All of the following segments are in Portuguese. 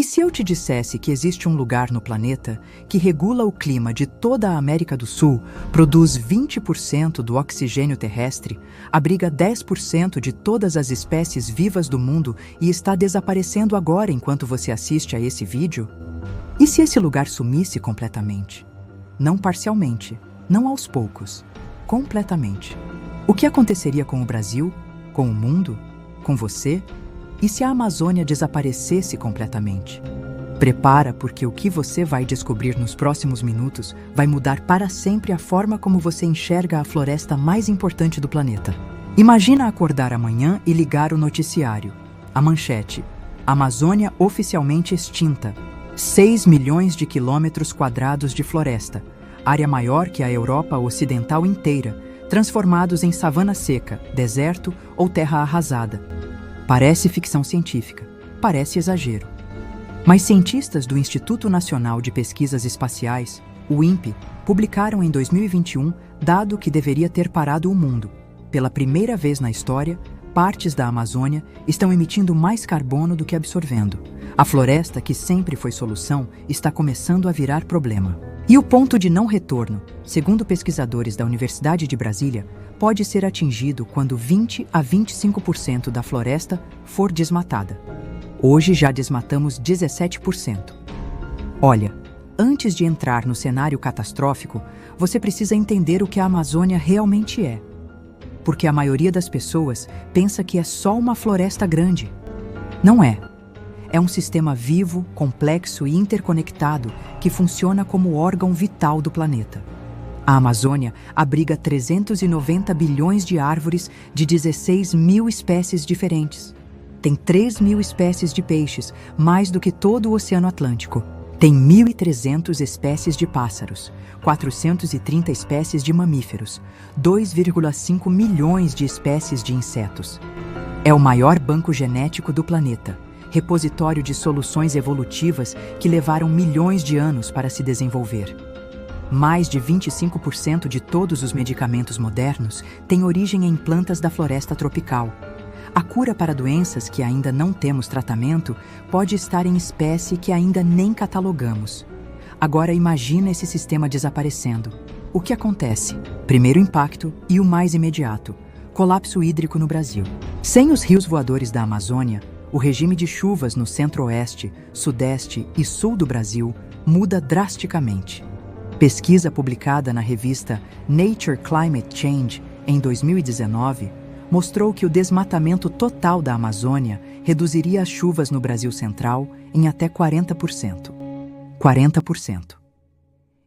se eu te dissesse que existe um lugar no planeta que regula o clima de toda a América do Sul, produz 20% do oxigênio terrestre, abriga 10% de todas as espécies vivas do mundo e está desaparecendo agora enquanto você assiste a esse vídeo? E se esse lugar sumisse completamente? Não parcialmente, não aos poucos, completamente. O que aconteceria com o Brasil, com o mundo, com você? E se a Amazônia desaparecesse completamente? Prepara, porque o que você vai descobrir nos próximos minutos vai mudar para sempre a forma como você enxerga a floresta mais importante do planeta. Imagina acordar amanhã e ligar o noticiário. A manchete: Amazônia oficialmente extinta. 6 milhões de quilômetros quadrados de floresta, área maior que a Europa Ocidental inteira, transformados em savana seca, deserto ou terra arrasada. Parece ficção científica, parece exagero. Mas cientistas do Instituto Nacional de Pesquisas Espaciais, o INPE, publicaram em 2021 dado que deveria ter parado o mundo. Pela primeira vez na história, partes da Amazônia estão emitindo mais carbono do que absorvendo. A floresta, que sempre foi solução, está começando a virar problema. E o ponto de não retorno, segundo pesquisadores da Universidade de Brasília, pode ser atingido quando 20 a 25% da floresta for desmatada. Hoje já desmatamos 17%. Olha, antes de entrar no cenário catastrófico, você precisa entender o que a Amazônia realmente é. Porque a maioria das pessoas pensa que é só uma floresta grande. Não é. É um sistema vivo, complexo e interconectado que funciona como órgão vital do planeta. A Amazônia abriga 390 bilhões de árvores de 16 mil espécies diferentes. Tem 3 mil espécies de peixes, mais do que todo o Oceano Atlântico. Tem 1.300 espécies de pássaros, 430 espécies de mamíferos, 2,5 milhões de espécies de insetos. É o maior banco genético do planeta, repositório de soluções evolutivas que levaram milhões de anos para se desenvolver. Mais de 25% de todos os medicamentos modernos têm origem em plantas da floresta tropical. A cura para doenças que ainda não temos tratamento pode estar em espécie que ainda nem catalogamos. Agora imagina esse sistema desaparecendo. O que acontece? Primeiro impacto e o mais imediato: colapso hídrico no Brasil. Sem os rios voadores da Amazônia, o regime de chuvas no centro-oeste, sudeste e sul do Brasil muda drasticamente. Pesquisa publicada na revista Nature Climate Change em 2019 mostrou que o desmatamento total da Amazônia reduziria as chuvas no Brasil Central em até 40%. 40%.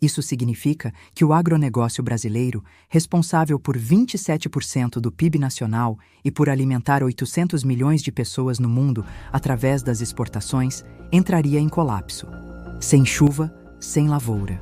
Isso significa que o agronegócio brasileiro, responsável por 27% do PIB nacional e por alimentar 800 milhões de pessoas no mundo através das exportações, entraria em colapso. Sem chuva, sem lavoura.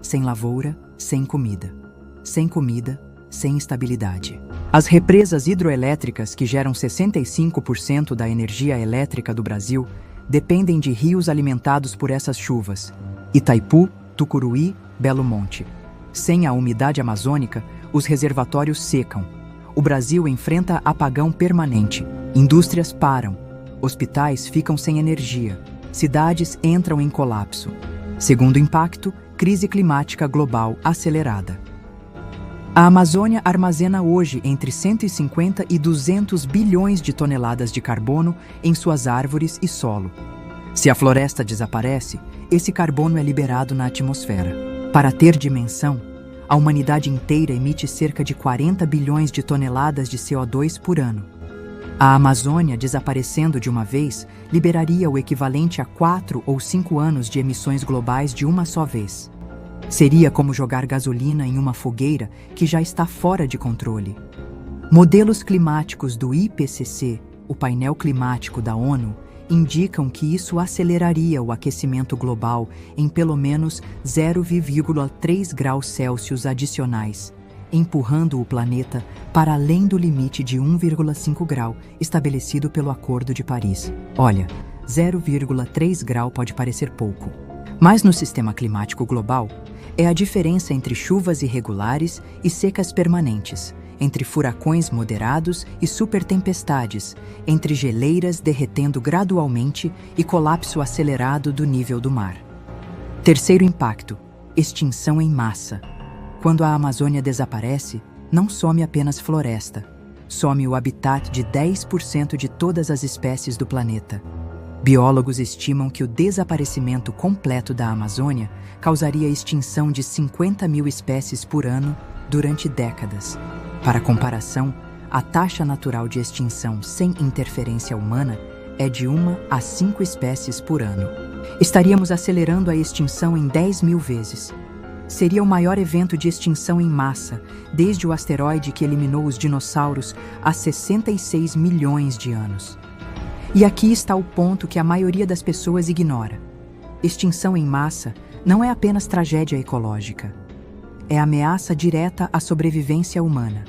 Sem lavoura, sem comida. Sem comida, sem estabilidade. As represas hidroelétricas, que geram 65% da energia elétrica do Brasil, dependem de rios alimentados por essas chuvas: Itaipu, Tucuruí, Belo Monte. Sem a umidade amazônica, os reservatórios secam. O Brasil enfrenta apagão permanente. Indústrias param. Hospitais ficam sem energia. Cidades entram em colapso. Segundo impacto, crise climática global acelerada. A Amazônia armazena hoje entre 150 e 200 bilhões de toneladas de carbono em suas árvores e solo. Se a floresta desaparece, esse carbono é liberado na atmosfera. Para ter dimensão, a humanidade inteira emite cerca de 40 bilhões de toneladas de CO2 por ano. A Amazônia, desaparecendo de uma vez, liberaria o equivalente a 4 ou 5 anos de emissões globais de uma só vez. Seria como jogar gasolina em uma fogueira que já está fora de controle. Modelos climáticos do IPCC, o painel climático da ONU, indicam que isso aceleraria o aquecimento global em pelo menos 0,3 graus Celsius adicionais, empurrando o planeta para além do limite de 1,5 grau estabelecido pelo Acordo de Paris. Olha, 0,3 grau pode parecer pouco, mas no sistema climático global é a diferença entre chuvas irregulares e secas permanentes, entre furacões moderados e supertempestades, entre geleiras derretendo gradualmente e colapso acelerado do nível do mar. Terceiro impacto: extinção em massa. Quando a Amazônia desaparece, não some apenas floresta, some o habitat de 10% de todas as espécies do planeta. Biólogos estimam que o desaparecimento completo da Amazônia causaria a extinção de 50 mil espécies por ano durante décadas. Para comparação, a taxa natural de extinção sem interferência humana é de 1 a 5 espécies por ano. Estaríamos acelerando a extinção em 10 mil vezes. Seria o maior evento de extinção em massa desde o asteroide que eliminou os dinossauros há 66 milhões de anos. E aqui está o ponto que a maioria das pessoas ignora. Extinção em massa não é apenas tragédia ecológica. É ameaça direta à sobrevivência humana.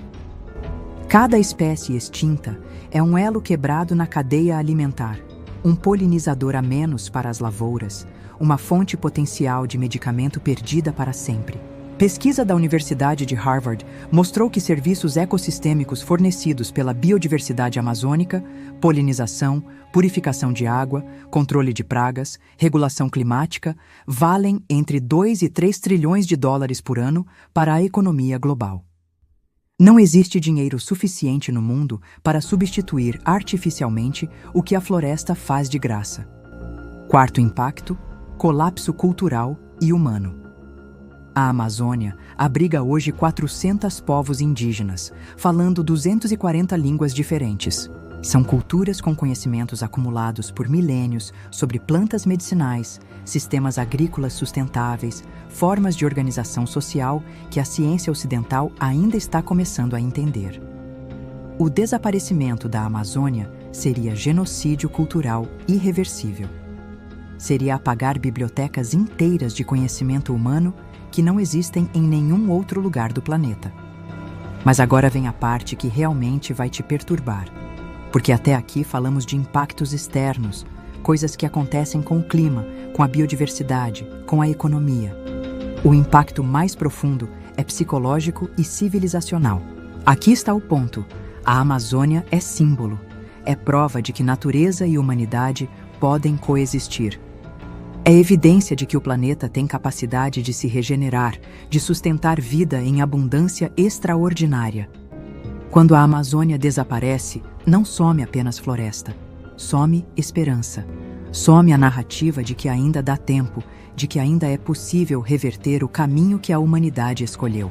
Cada espécie extinta é um elo quebrado na cadeia alimentar, um polinizador a menos para as lavouras, uma fonte potencial de medicamento perdida para sempre. Pesquisa da Universidade de Harvard mostrou que serviços ecossistêmicos fornecidos pela biodiversidade amazônica, polinização, purificação de água, controle de pragas, regulação climática, valem entre 2 e 3 trilhões de dólares por ano para a economia global. Não existe dinheiro suficiente no mundo para substituir artificialmente o que a floresta faz de graça. Quarto impacto: colapso cultural e humano. A Amazônia abriga hoje 400 povos indígenas, falando 240 línguas diferentes. São culturas com conhecimentos acumulados por milênios sobre plantas medicinais, sistemas agrícolas sustentáveis, formas de organização social que a ciência ocidental ainda está começando a entender. O desaparecimento da Amazônia seria genocídio cultural irreversível. Seria apagar bibliotecas inteiras de conhecimento humano que não existem em nenhum outro lugar do planeta. Mas agora vem a parte que realmente vai te perturbar, porque até aqui falamos de impactos externos, coisas que acontecem com o clima, com a biodiversidade, com a economia. O impacto mais profundo é psicológico e civilizacional. Aqui está o ponto: a Amazônia é símbolo, é prova de que natureza e humanidade podem coexistir. É evidência de que o planeta tem capacidade de se regenerar, de sustentar vida em abundância extraordinária. Quando a Amazônia desaparece, não some apenas floresta, some esperança. Some a narrativa de que ainda dá tempo, de que ainda é possível reverter o caminho que a humanidade escolheu.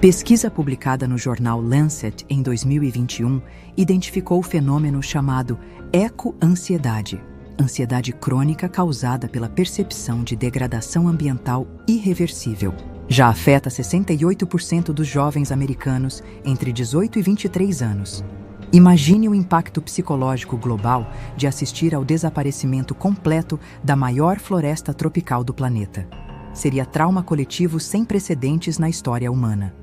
Pesquisa publicada no jornal Lancet em 2021 identificou o fenômeno chamado eco-ansiedade. Ansiedade crônica causada pela percepção de degradação ambiental irreversível. Já afeta 68% dos jovens americanos entre 18 e 23 anos. Imagine o impacto psicológico global de assistir ao desaparecimento completo da maior floresta tropical do planeta. Seria trauma coletivo sem precedentes na história humana.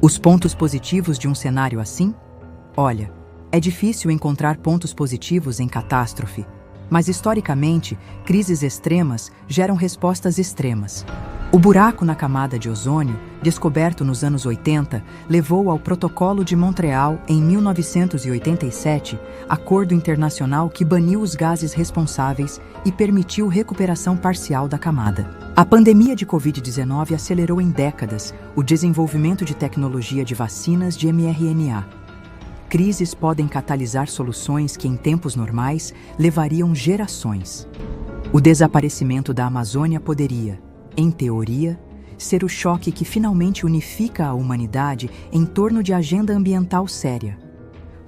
Os pontos positivos de um cenário assim? Olha, é difícil encontrar pontos positivos em catástrofe, mas historicamente, crises extremas geram respostas extremas. O buraco na camada de ozônio, descoberto nos anos 80, levou ao Protocolo de Montreal em 1987, acordo internacional que baniu os gases responsáveis e permitiu recuperação parcial da camada. A pandemia de Covid-19 acelerou em décadas o desenvolvimento de tecnologia de vacinas de mRNA. Crises podem catalisar soluções que, em tempos normais, levariam gerações. O desaparecimento da Amazônia poderia, em teoria, ser o choque que finalmente unifica a humanidade em torno de agenda ambiental séria.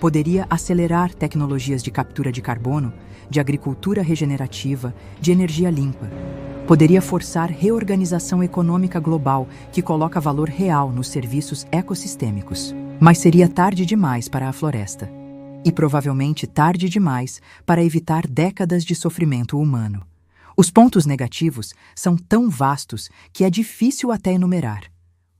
Poderia acelerar tecnologias de captura de carbono, de agricultura regenerativa, de energia limpa. Poderia forçar reorganização econômica global que coloca valor real nos serviços ecossistêmicos. Mas seria tarde demais para a floresta. E provavelmente tarde demais para evitar décadas de sofrimento humano. Os pontos negativos são tão vastos que é difícil até enumerar.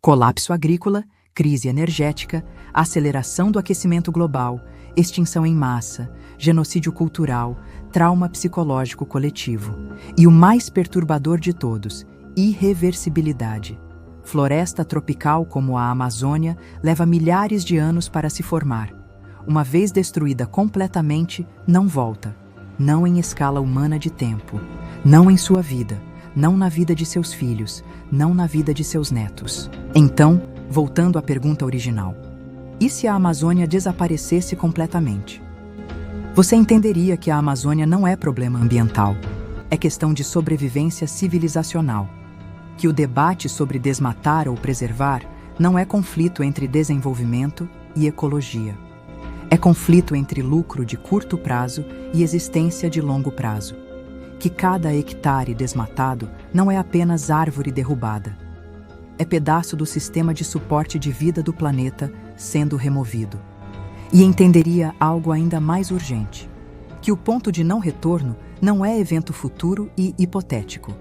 Colapso agrícola, crise energética, aceleração do aquecimento global, extinção em massa, genocídio cultural, trauma psicológico coletivo. E o mais perturbador de todos, irreversibilidade. Floresta tropical como a Amazônia leva milhares de anos para se formar. Uma vez destruída completamente, não volta. Não em escala humana de tempo. Não em sua vida. Não na vida de seus filhos. Não na vida de seus netos. Então, voltando à pergunta original. E se a Amazônia desaparecesse completamente? Você entenderia que a Amazônia não é problema ambiental. É questão de sobrevivência civilizacional. Que o debate sobre desmatar ou preservar não é conflito entre desenvolvimento e ecologia. É conflito entre lucro de curto prazo e existência de longo prazo. Que cada hectare desmatado não é apenas árvore derrubada. É pedaço do sistema de suporte de vida do planeta sendo removido. E entenderia algo ainda mais urgente. Que o ponto de não retorno não é evento futuro e hipotético.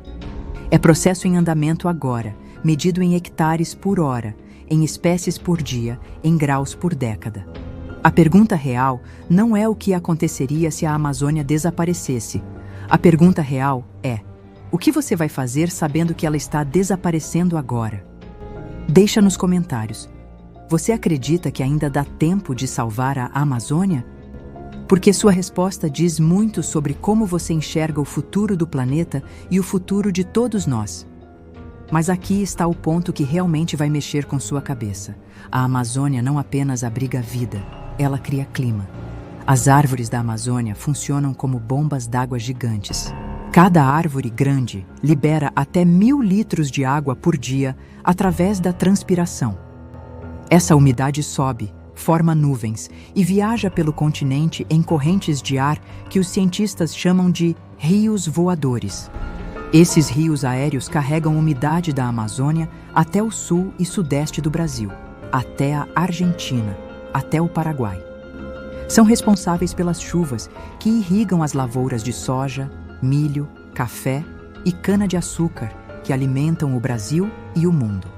É processo em andamento agora, medido em hectares por hora, em espécies por dia, em graus por década. A pergunta real não é o que aconteceria se a Amazônia desaparecesse. A pergunta real é: o que você vai fazer sabendo que ela está desaparecendo agora? Deixa nos comentários. Você acredita que ainda dá tempo de salvar a Amazônia? Porque sua resposta diz muito sobre como você enxerga o futuro do planeta e o futuro de todos nós. Mas aqui está o ponto que realmente vai mexer com sua cabeça. A Amazônia não apenas abriga vida, ela cria clima. As árvores da Amazônia funcionam como bombas d'água gigantes. Cada árvore grande libera até 1.000 litros de água por dia através da transpiração. Essa umidade sobe, forma nuvens e viaja pelo continente em correntes de ar que os cientistas chamam de rios voadores. Esses rios aéreos carregam umidade da Amazônia até o sul e sudeste do Brasil, até a Argentina, até o Paraguai. São responsáveis pelas chuvas que irrigam as lavouras de soja, milho, café e cana-de-açúcar que alimentam o Brasil e o mundo.